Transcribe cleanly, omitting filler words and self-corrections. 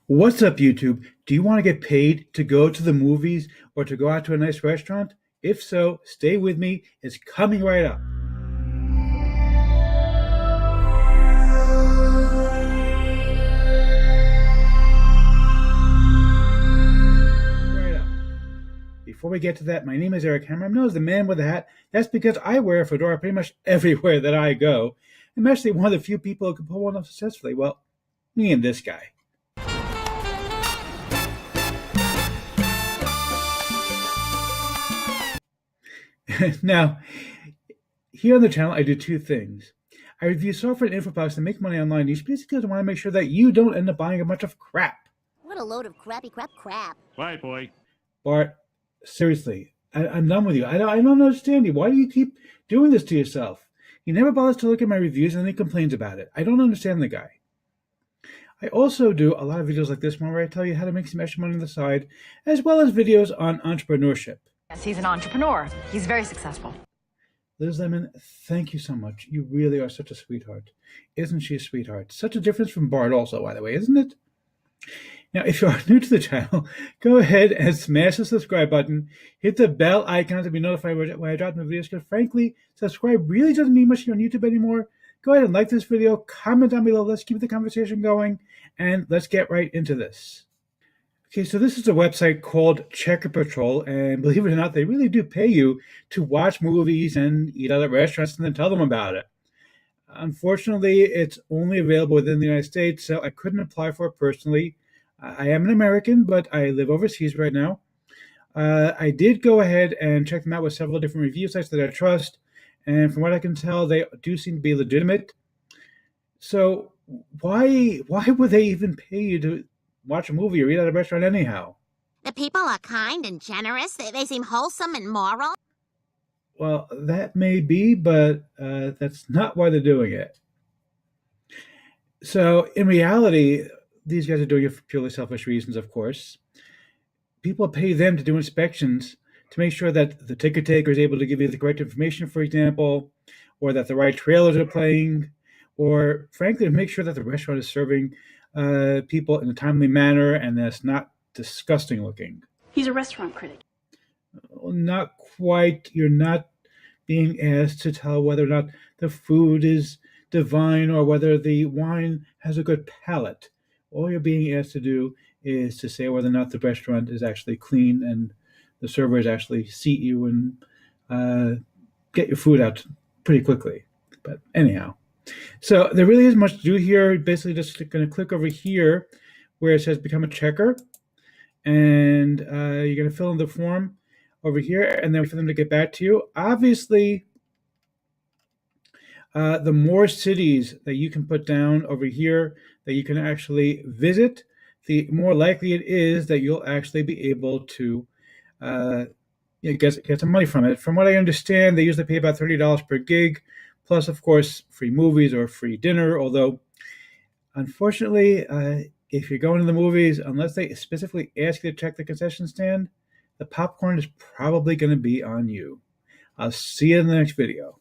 What's up, YouTube? Do you want to get paid to go to the movies or to go out to a nice restaurant? If so, stay with me. It's coming right up. Right up. Before we get to that, my name is Eric Hammer. I'm known as the man with the hat. That's because I wear a fedora pretty much everywhere that I go. I'm actually one of the few people who can pull one off successfully. Well, me and this guy. Now, here on the channel, I do two things. I review software and info products to make money online. These basically I want to make sure that you don't end up buying a bunch of crap. What a load of crappy crap. Quiet, boy. Bart, seriously, I'm done with you. I don't understand you. Why do you keep doing this to yourself? He never bothers to look at my reviews and then he complains about it. I don't understand the guy. I also do a lot of videos like this one where I tell you how to make some extra money on the side, as well as videos on entrepreneurship. Yes, he's an entrepreneur. He's very successful. Liz Lemon, thank you so much. You really are such a sweetheart. Isn't she a sweetheart? Such a difference from Bart also, by the way, isn't it? Now, if you are new to the channel, go ahead and smash the subscribe button. Hit the bell icon to be notified when I drop new videos, because frankly, subscribe really doesn't mean much here on YouTube anymore. Go ahead and like this video, comment down below. Let's keep the conversation going, and let's get right into this. Okay, so this is a website called Checker Patrol, and believe it or not, they really do pay you to watch movies and eat out at restaurants and then tell them about it. Unfortunately, it's only available within the United States, so I couldn't apply for it personally. I am an American, but I live overseas right now. I did go ahead and check them out with several different review sites that I trust, and from what I can tell, they do seem to be legitimate. So why would they even pay you to watch a movie or eat at a restaurant anyhow? The people are kind and generous. They seem wholesome and moral. Well, that may be, but that's not why they're doing it. So in reality, these guys are doing it for purely selfish reasons, of course. People pay them to do inspections to make sure that the ticket taker is able to give you the correct information, for example, or that the right trailers are playing, or frankly, to make sure that the restaurant is serving people in a timely manner and that it's not disgusting looking. He's a restaurant critic. Well, not quite. You're not being asked to tell whether or not the food is divine or whether the wine has a good palate. All you're being asked to do is to say whether or not the restaurant is actually clean and the servers actually seat you and get your food out pretty quickly. But anyhow, so there really isn't much to do here. Basically, just going to click over here where it says become a checker, and you're going to fill in the form over here, and then for them to get back to you. Obviously, the more cities that you can put down over here that you can actually visit, the more likely it is that you'll actually be able to get some money from it. From what I understand, they usually pay about $30 per gig, plus, of course, free movies or free dinner, although, unfortunately, if you're going to the movies, unless they specifically ask you to check the concession stand, the popcorn is probably going to be on you. I'll see you in the next video.